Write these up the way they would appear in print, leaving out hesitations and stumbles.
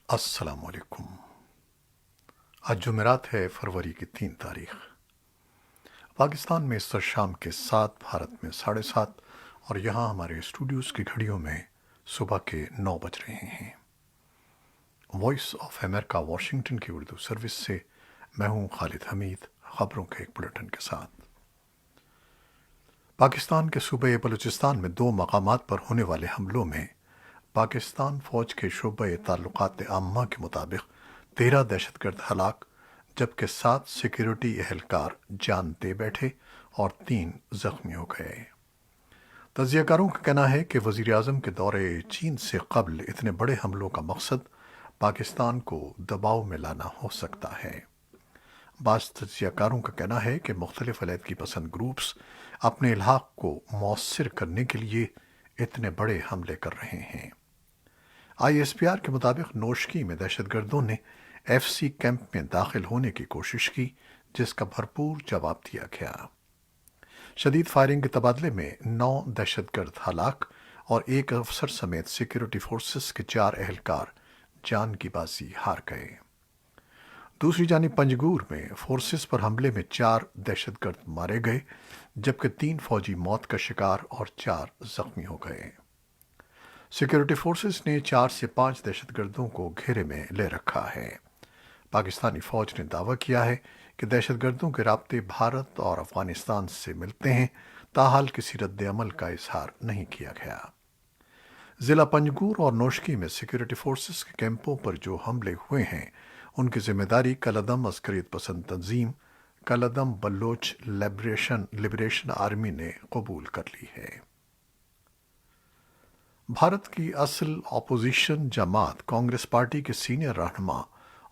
السلام علیکم۔ آج جمعرات ہے، فروری کی 3 تاریخ۔ پاکستان میں اس وقت شام کے 7، بھارت میں 7:30، اور یہاں ہمارے اسٹوڈیوز کی گھڑیوں میں صبح کے 9 بج رہے ہیں۔ وائس آف امریکہ واشنگٹن کی اردو سروس سے میں ہوں خالد حمید، خبروں کے ایک بلیٹن کے ساتھ۔ پاکستان کے صوبہ بلوچستان میں 2 مقامات پر ہونے والے حملوں میں پاکستان فوج کے شعبہ تعلقات عامہ کے مطابق 13 دہشت گرد ہلاک، جبکہ 7 سیکیورٹی اہلکار جان دے بیٹھے اور 3 زخمی ہو گئے۔ تجزیہ کاروں کا کہنا ہے کہ وزیر اعظم کے دورے چین سے قبل اتنے بڑے حملوں کا مقصد پاکستان کو دباؤ میں لانا ہو سکتا ہے۔ بعض تجزیہ کاروں کا کہنا ہے کہ مختلف علیحدگی پسند گروپس اپنے الحاق کو مؤثر کرنے کے لیے اتنے بڑے حملے کر رہے ہیں۔ آئی ایس پی آر کے مطابق نوشکی میں دہشت گردوں نے ایف سی کیمپ میں داخل ہونے کی کوشش کی، جس کا بھرپور جواب دیا گیا۔ شدید فائرنگ کے تبادلے میں 9 دہشت گرد ہلاک اور 1 افسر سمیت سیکیورٹی فورسز کے 4 اہلکار جان کی بازی ہار گئے۔ دوسری جانب پنجگور میں فورسز پر حملے میں 4 دہشت گرد مارے گئے، جبکہ 3 فوجی موت کا شکار اور 4 زخمی ہو گئے۔ سیکیورٹی فورسز نے 4 سے 5 دہشت گردوں کو گھیرے میں لے رکھا ہے۔ پاکستانی فوج نے دعویٰ کیا ہے کہ دہشت گردوں کے رابطے بھارت اور افغانستان سے ملتے ہیں، تاحال کسی رد عمل کا اظہار نہیں کیا گیا۔ ضلع پنجگور اور نوشکی میں سیکیورٹی فورسز کے کیمپوں پر جو حملے ہوئے ہیں، ان کی ذمہ داری کالعدم عسکریت پسند تنظیم کالعدم بلوچ لبریشن آرمی نے قبول کر لی ہے۔ بھارت کی اصل اپوزیشن جماعت کانگریس پارٹی کے سینئر رہنما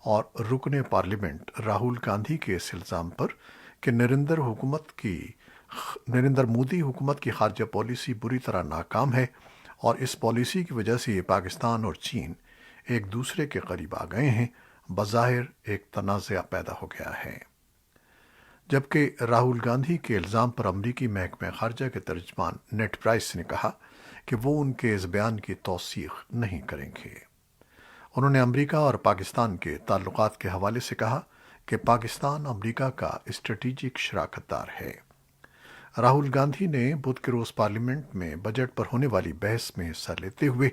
اور رکن پارلیمنٹ راہل گاندھی کے اس الزام پر کہ نریندر مودی حکومت کی خارجہ پالیسی بری طرح ناکام ہے اور اس پالیسی کی وجہ سے یہ پاکستان اور چین ایک دوسرے کے قریب آ گئے ہیں، بظاہر ایک تنازع پیدا ہو گیا ہے۔ جبکہ راہل گاندھی کے الزام پر امریکی محکمہ خارجہ کے ترجمان نیٹ پرائس نے کہا کہ وہ ان کے اس بیان کی توثیق نہیں کریں گے۔ انہوں نے امریکہ اور پاکستان کے تعلقات کے حوالے سے کہا کہ پاکستان امریکہ کا اسٹریٹجک شراکت دار ہے۔ راہل گاندھی نے بدھ کے روز پارلیمنٹ میں بجٹ پر ہونے والی بحث میں حصہ لیتے ہوئے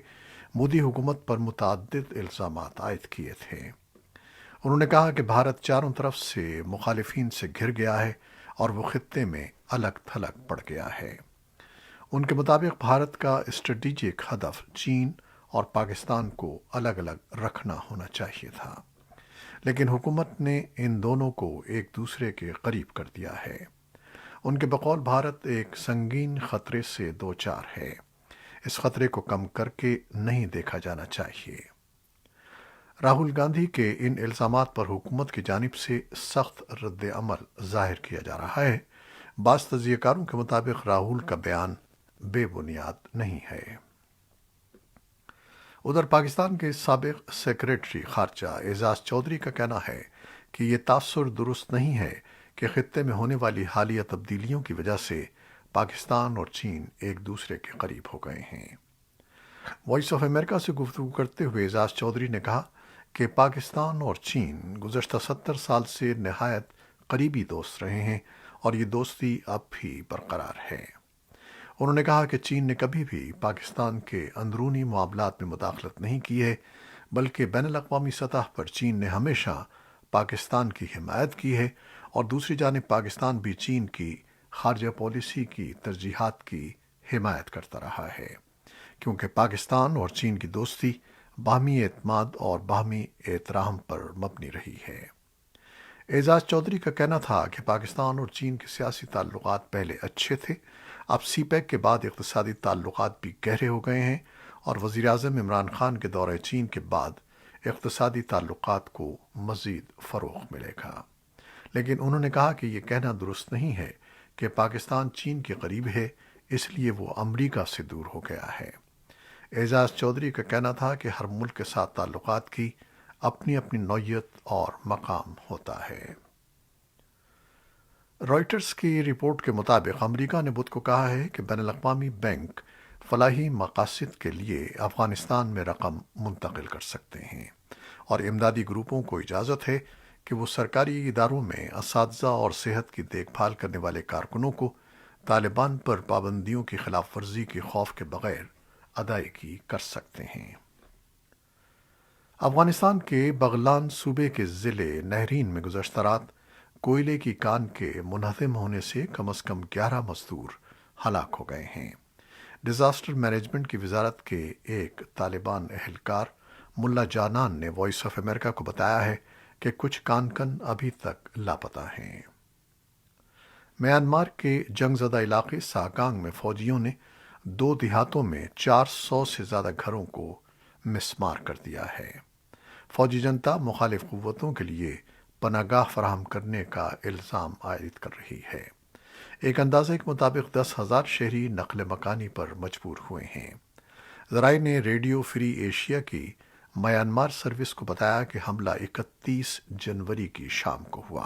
مودی حکومت پر متعدد الزامات عائد کیے تھے۔ انہوں نے کہا کہ بھارت چاروں طرف سے مخالفین سے گھر گیا ہے اور وہ خطے میں الگ تھلگ پڑ گیا ہے۔ ان کے مطابق بھارت کا اسٹریٹجک ہدف چین اور پاکستان کو الگ الگ رکھنا ہونا چاہیے تھا، لیکن حکومت نے ان دونوں کو ایک دوسرے کے قریب کر دیا ہے۔ ان کے بقول بھارت ایک سنگین خطرے سے دوچار ہے، اس خطرے کو کم کر کے نہیں دیکھا جانا چاہیے۔ راہل گاندھی کے ان الزامات پر حکومت کی جانب سے سخت رد عمل ظاہر کیا جا رہا ہے۔ بعض تجزیہ کاروں کے مطابق راہل کا بیان بے بنیاد نہیں ہے۔ ادھر پاکستان کے سابق سیکریٹری خارجہ اعجاز چودھری کا کہنا ہے کہ یہ تاثر درست نہیں ہے کہ خطے میں ہونے والی حالیہ تبدیلیوں کی وجہ سے پاکستان اور چین ایک دوسرے کے قریب ہو گئے ہیں۔ وائس آف امریکہ سے گفتگو کرتے ہوئے اعجاز چودھری نے کہا کہ پاکستان اور چین گزشتہ 70 سال سے نہایت قریبی دوست رہے ہیں اور یہ دوستی اب بھی برقرار ہے۔ انہوں نے کہا کہ چین نے کبھی بھی پاکستان کے اندرونی معاملات میں مداخلت نہیں کی ہے، بلکہ بین الاقوامی سطح پر چین نے ہمیشہ پاکستان کی حمایت کی ہے، اور دوسری جانب پاکستان بھی چین کی خارجہ پالیسی کی ترجیحات کی حمایت کرتا رہا ہے، کیونکہ پاکستان اور چین کی دوستی باہمی اعتماد اور باہمی احترام پر مبنی رہی ہے۔ اعجاز چودھری کا کہنا تھا کہ پاکستان اور چین کے سیاسی تعلقات پہلے اچھے تھے، اب سی پیک کے بعد اقتصادی تعلقات بھی گہرے ہو گئے ہیں اور وزیر اعظم عمران خان کے دورہ چین کے بعد اقتصادی تعلقات کو مزید فروغ ملے گا۔ لیکن انہوں نے کہا کہ یہ کہنا درست نہیں ہے کہ پاکستان چین کے قریب ہے، اس لیے وہ امریکہ سے دور ہو گیا ہے۔ اعجاز چودھری کا کہنا تھا کہ ہر ملک کے ساتھ تعلقات کی اپنی اپنی نوعیت اور مقام ہوتا ہے۔ رائٹرز کی رپورٹ کے مطابق امریکہ نے بدھ کو کہا ہے کہ بین الاقوامی بینک فلاحی مقاصد کے لیے افغانستان میں رقم منتقل کر سکتے ہیں۔ اور امدادی گروپوں کو اجازت ہے کہ وہ سرکاری اداروں میں اساتذہ اور صحت کی دیکھ بھال کرنے والے کارکنوں کو طالبان پر پابندیوں کی خلاف ورزی کے خوف کے بغیر ادائیگی کر سکتے ہیں۔ افغانستان کے بغلان صوبے کے ضلع نہرین میں گزشتہ رات کوئلے کی کان کے منہدم ہونے سے کم از کم 11 مزدور ہلاک ہو گئے ہیں۔ ڈیزاسٹر مینجمنٹ کی وزارت کے ایک طالبان اہلکار ملا جانان نے وائس آف امریکہ کو بتایا ہے کہ کچھ کانکن ابھی تک لاپتہ ہیں۔ میانمار کے جنگ زدہ علاقے ساکانگ میں فوجیوں نے 2 دیہاتوں میں 400 سے زیادہ گھروں کو مسمار کر دیا ہے۔ فوجی جنتا مخالف قوتوں کے لیے پناہ گاہ فراہم کرنے کا الزام عائد کر رہی ہے۔ ایک اندازے کے مطابق 10,000 شہری نقل مکانی پر مجبور ہوئے ہیں۔ ذرائع نے ریڈیو فری ایشیا کی میانمار سروس کو بتایا کہ حملہ 31 جنوری کی شام کو ہوا۔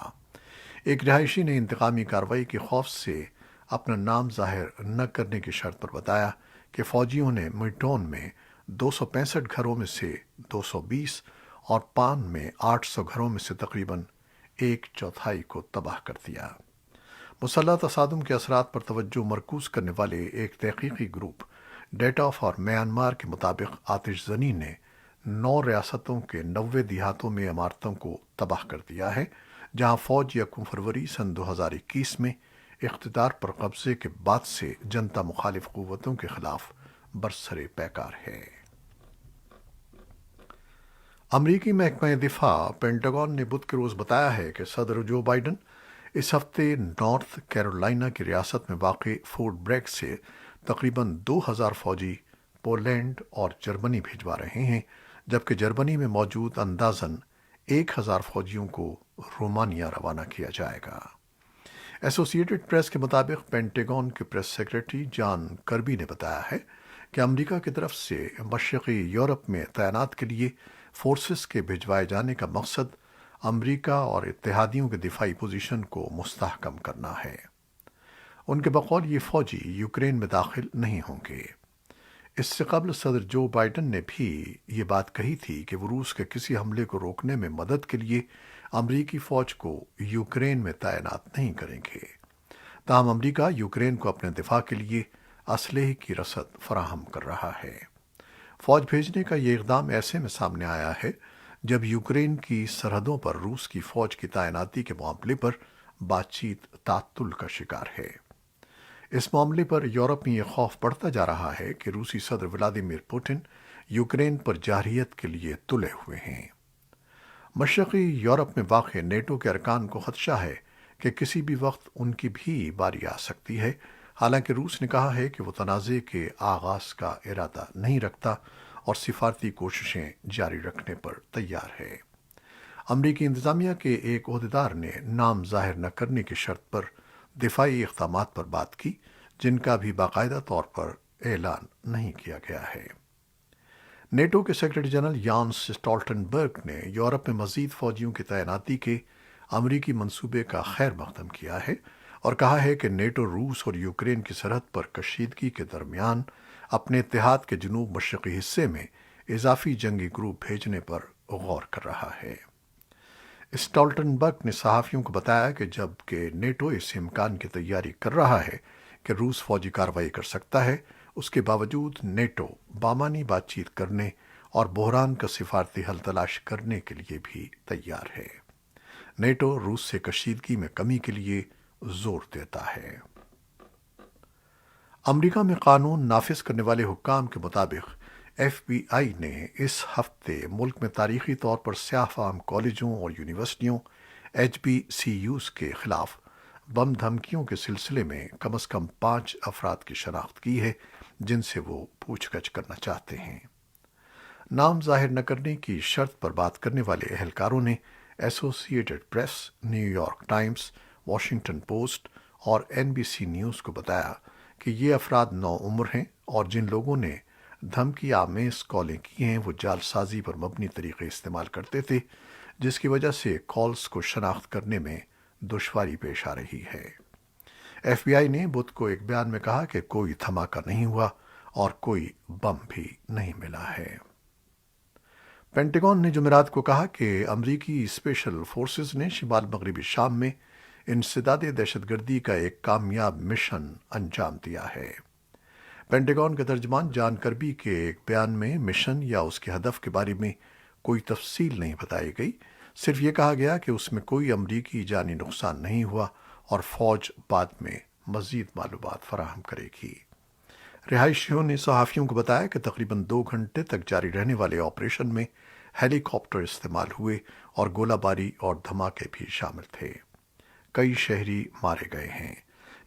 ایک رہائشی نے انتقامی کارروائی کے خوف سے اپنا نام ظاہر نہ کرنے کی شرط پر بتایا کہ فوجیوں نے میٹون میں 265 گھروں میں سے 220 اور پان میں 800 گھروں میں سے تقریباً 1/4 کو تباہ کر دیا۔ مسلح تصادم کے اثرات پر توجہ مرکوز کرنے والے ایک تحقیقی گروپ ڈیٹا فار میانمار کے مطابق آتش زنی نے 9 ریاستوں کے 90 دیہاتوں میں عمارتوں کو تباہ کر دیا ہے، جہاں فوج 1 فروری سن 2021 میں اقتدار پر قبضے کے بعد سے جنتا مخالف قوتوں کے خلاف برسر پیکار ہے۔ امریکی محکمہ دفاع پینٹاگون نے بدھ کے روز بتایا ہے کہ صدر جو بائیڈن اس ہفتے نارتھ کیرولائنا کی ریاست میں واقع فورٹ بریگ سے تقریباً 2,000 فوجی پولینڈ اور جرمنی بھیجوا رہے ہیں، جبکہ جرمنی میں موجود اندازاً 1,000 فوجیوں کو رومانیہ روانہ کیا جائے گا۔ ایسوسی ایٹڈ پریس کے مطابق پینٹاگون کے پریس سیکریٹری جان کربی نے بتایا ہے کہ امریکہ کی طرف سے مشرقی یورپ میں تعینات کے لیے فورسز کے بھجوائے جانے کا مقصد امریکہ اور اتحادیوں کے دفاعی پوزیشن کو مستحکم کرنا ہے۔ ان کے بقول یہ فوجی یوکرین میں داخل نہیں ہوں گے۔ اس سے قبل صدر جو بائیڈن نے بھی یہ بات کہی تھی کہ وہ روس کے کسی حملے کو روکنے میں مدد کے لیے امریکی فوج کو یوکرین میں تعینات نہیں کریں گے۔ تاہم امریکہ یوکرین کو اپنے دفاع کے لیے اسلحے کی رسد فراہم کر رہا ہے۔ فوج بھیجنے کا یہ اقدام ایسے میں سامنے آیا ہے جب یوکرین کی سرحدوں پر روس کی فوج کی تعیناتی کے معاملے پر بات چیت تعطل کا شکار ہے۔ اس معاملے پر یورپ میں یہ خوف بڑھتا جا رہا ہے کہ روسی صدر ولادیمیر پوٹن یوکرین پر جارحیت کے لیے تلے ہوئے ہیں۔ مشرقی یورپ میں واقع نیٹو کے ارکان کو خدشہ ہے کہ کسی بھی وقت ان کی بھی باری آ سکتی ہے، حالانکہ روس نے کہا ہے کہ وہ تنازع کے آغاز کا ارادہ نہیں رکھتا اور سفارتی کوششیں جاری رکھنے پر تیار ہے۔ امریکی انتظامیہ کے ایک عہدیدار نے نام ظاہر نہ کرنے کی شرط پر دفاعی اقدامات پر بات کی، جن کا بھی باقاعدہ طور پر اعلان نہیں کیا گیا ہے۔ نیٹو کے سیکرٹری جنرل یانس اسٹالٹنبرگ نے یورپ میں مزید فوجیوں کی تعیناتی کے امریکی منصوبے کا خیر مقدم کیا ہے اور کہا ہے کہ نیٹو روس اور یوکرین کی سرحد پر کشیدگی کے درمیان اپنے اتحاد کے جنوب مشرقی حصے میں اضافی جنگی گروپ بھیجنے پر غور کر رہا ہے۔ اسٹالٹنبرگ نے صحافیوں کو بتایا کہ جب کہ نیٹو اس امکان کی تیاری کر رہا ہے کہ روس فوجی کارروائی کر سکتا ہے، اس کے باوجود نیٹو بامانی بات چیت کرنے اور بحران کا سفارتی حل تلاش کرنے کے لیے بھی تیار ہے۔ نیٹو روس سے کشیدگی میں کمی کے لیے زور دیتا ہے۔ امریکہ میں قانون نافذ کرنے والے حکام کے مطابق ایف بی آئی نے اس ہفتے ملک میں تاریخی طور پر سیاہ فام کالجوں اور یونیورسٹیوں ایچ بی سی یوز کے خلاف بم دھمکیوں کے سلسلے میں کم از کم 5 افراد کی شناخت کی ہے، جن سے وہ پوچھ گچھ کرنا چاہتے ہیں۔ نام ظاہر نہ کرنے کی شرط پر بات کرنے والے اہلکاروں نے Associated Press, New York Times, Washington Post اور این بی سی نیوز کو بتایا کہ یہ افراد نوعمر ہیں اور جن لوگوں نے دھمکی آمیز کالیں کی ہیں وہ جعل سازی پر مبنی طریقے استعمال کرتے تھے، جس کی وجہ سے کالز کو شناخت کرنے میں دشواری پیش آ رہی ہے۔ ایف بی آئی نے بدھ کو ایک بیان میں کہا کہ کوئی دھماکہ نہیں ہوا اور کوئی بم بھی نہیں ملا ہے۔ پینٹاگون نے جمعرات کو کہا کہ امریکی اسپیشل فورسز نے شمال مغربی شام میں انسداد دہشت گردی کا ایک کامیاب مشن انجام دیا ہے۔ پینٹاگون کے ترجمان جان کربی کے ایک بیان میں مشن یا اس کے ہدف کے بارے میں کوئی تفصیل نہیں بتائی گئی، صرف یہ کہا گیا کہ اس میں کوئی امریکی جانی نقصان نہیں ہوا اور فوج بعد میں مزید معلومات فراہم کرے گی۔ رہائشیوں نے صحافیوں کو بتایا کہ تقریباً 2 گھنٹے تک جاری رہنے والے آپریشن میں ہیلی کاپٹر استعمال ہوئے اور گولہ باری اور دھماکے بھی شامل تھے۔ کئی شہری مارے گئے ہیں۔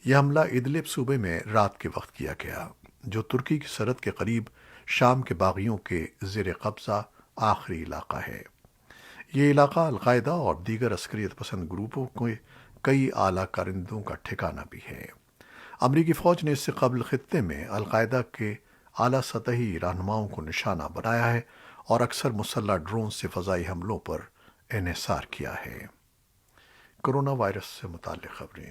یہ حملہ ادلب صوبے میں رات کے وقت کیا گیا، جو ترکی کی سرحد کے قریب شام کے باغیوں کے زیر قبضہ آخری علاقہ ہے۔ یہ علاقہ القاعدہ اور دیگر عسکریت پسند گروپوں کے کئی اعلیٰ کارندوں کا ٹھکانہ بھی ہے۔ امریکی فوج نے اس سے قبل خطے میں القاعدہ کے اعلیٰ سطحی رہنماؤں کو نشانہ بنایا ہے اور اکثر مسلح ڈرون سے فضائی حملوں پر انحصار کیا ہے۔ کرونا وائرس سے متعلق خبریں۔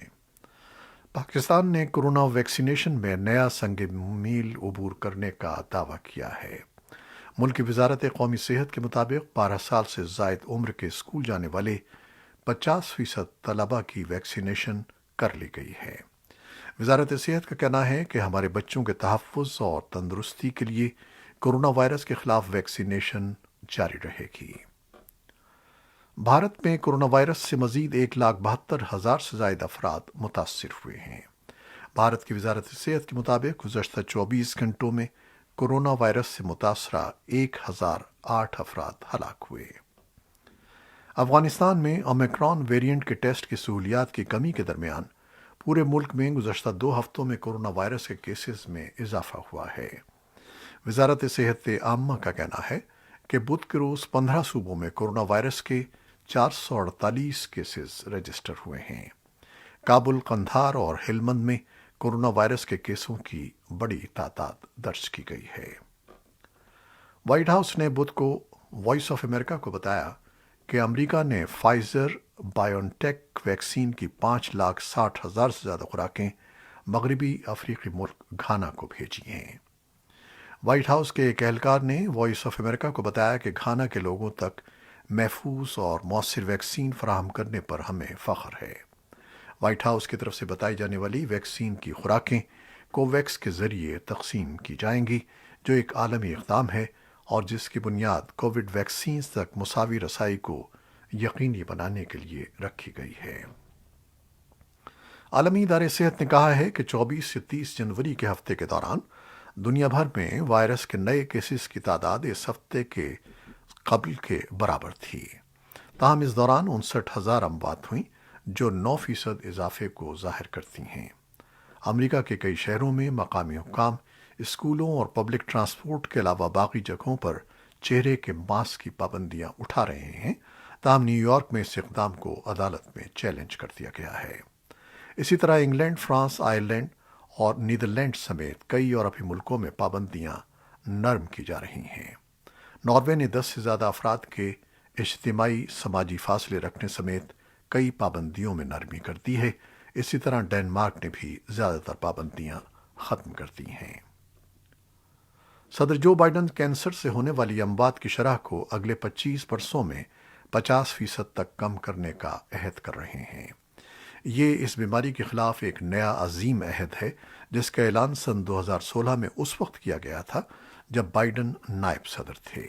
پاکستان نے کرونا ویکسینیشن میں نیا سنگ میل عبور کرنے کا دعویٰ کیا ہے۔ ملک کی وزارت قومی صحت کے مطابق 12 سال سے زائد عمر کے اسکول جانے والے 50% طلبہ کی ویکسینیشن کر لی گئی ہے۔ وزارت صحت کا کہنا ہے کہ ہمارے بچوں کے تحفظ اور تندرستی کے لیے کرونا وائرس کے خلاف ویکسینیشن جاری رہے گی۔ بھارت میں کرونا وائرس سے مزید 1,72,000 سے زائد افراد متاثر ہوئے ہیں۔ بھارت کی وزارت صحت کے مطابق گزشتہ 24 گھنٹوں میں کرونا وائرس سے متاثرہ 1,008 افراد ہلاک ہوئے۔ افغانستان میں اومیکرون ویرینٹ کے ٹیسٹ کی سہولیات کی کمی کے درمیان پورے ملک میں گزشتہ 2 ہفتوں میں کرونا وائرس کے کیسز میں اضافہ ہوا ہے۔ وزارت صحت عامہ کا کہنا ہے کہ بدھ کے روز 15 صوبوں میں کرونا وائرس کے 448 کیسز رجسٹر ہوئے ہیں۔ کابل، قندھار اور ہلمند میں کرونا وائرس کے کیسوں کی بڑی تعداد درج کی گئی ہے۔ وائٹ ہاؤس نے بدھ کو وائس آف امریکہ کو بتایا کہ امریکہ نے فائزر بائیو ٹیک ویکسین کی 5,60,000 سے زیادہ خوراکیں مغربی افریقی ملک گھانا کو بھیجی ہیں۔ وائٹ ہاؤس کے ایک اہلکار نے وائس آف امریکہ کو بتایا کہ گھانا کے لوگوں تک محفوظ اور مؤثر ویکسین فراہم کرنے پر ہمیں فخر ہے۔ وائٹ ہاؤس کی طرف سے بتائی جانے والی ویکسین کی خوراکیں کوویکس کے ذریعے تقسیم کی جائیں گی، جو ایک عالمی اقدام ہے اور جس کی بنیاد کووڈ ویکسینز تک مساوی رسائی کو یقینی بنانے کے لیے رکھی گئی ہے۔ عالمی ادارہ صحت نے کہا ہے کہ 24 سے 30 جنوری کے ہفتے کے دوران دنیا بھر میں وائرس کے نئے کیسز کی تعداد اس ہفتے کے قبل کے برابر تھی۔ تاہم اس دوران 59,000 اموات ہوئیں، جو 9% اضافے کو ظاہر کرتی ہیں۔ امریکہ کے کئی شہروں میں مقامی حکام اسکولوں اور پبلک ٹرانسپورٹ کے علاوہ باقی جگہوں پر چہرے کے ماسک کی پابندیاں اٹھا رہے ہیں، تاہم نیو یارک میں اس اقدام کو عدالت میں چیلنج کر دیا گیا ہے۔ اسی طرح انگلینڈ، فرانس، آئرلینڈ اور نیدرلینڈ سمیت کئی یورپی ملکوں میں پابندیاں نرم کی جا رہی ہیں۔ ناروے نے 10 سے زیادہ افراد کے اجتماعی سماجی فاصلے رکھنے سمیت کئی پابندیوں میں نرمی کر دی ہے۔ اسی طرح ڈنمارک نے بھی زیادہ تر پابندیاں ختم کر دی ہیں۔ صدر جو بائیڈن کینسر سے ہونے والی اموات کی شرح کو اگلے 25 برسوں میں 50% تک کم کرنے کا عہد کر رہے ہیں۔ یہ اس بیماری کے خلاف ایک نیا عظیم عہد ہے جس کا اعلان سن 2016 میں اس وقت کیا گیا تھا جب بائیڈن نائب صدر تھے۔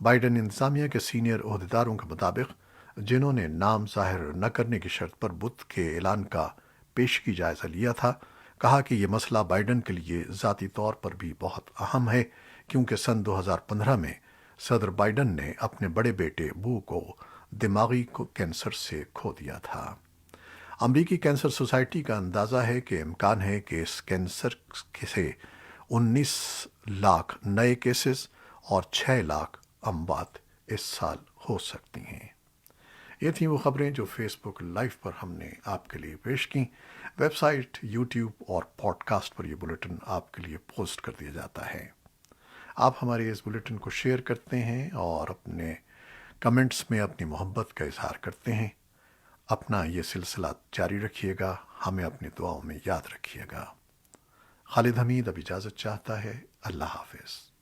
بائیڈن انتظامیہ کے سینئر عہدیداروں کے مطابق، جنہوں نے نام ظاہر نہ کرنے کی شرط پر بدھ کے اعلان کا پیشگی جائزہ لیا تھا، کہا کہ یہ مسئلہ بائیڈن کے لیے ذاتی طور پر بھی بہت اہم ہے، کیونکہ سن 2015 میں صدر بائیڈن نے اپنے بڑے بیٹے بو کو دماغی کینسر سے کھو دیا تھا۔ امریکی کینسر سوسائٹی کا اندازہ ہے کہ امکان ہے کہ اس کینسر سے 19 لاکھ نئے کیسز اور 6 لاکھ اموات اس سال ہو سکتی ہیں۔ یہ تھیں وہ خبریں جو فیس بک لائیو پر ہم نے آپ کے لیے پیش کیں۔ ویب سائٹ، یوٹیوب اور پوڈ کاسٹ پر یہ بلیٹن آپ کے لیے پوسٹ کر دیا جاتا ہے۔ آپ ہمارے اس بلیٹن کو شیئر کرتے ہیں اور اپنے کمنٹس میں اپنی محبت کا اظہار کرتے ہیں۔ اپنا یہ سلسلہ جاری رکھیے گا، ہمیں اپنی دعاؤں میں یاد رکھیے گا۔ خالد حمید اب اجازت چاہتا ہے۔ اللہ حافظ۔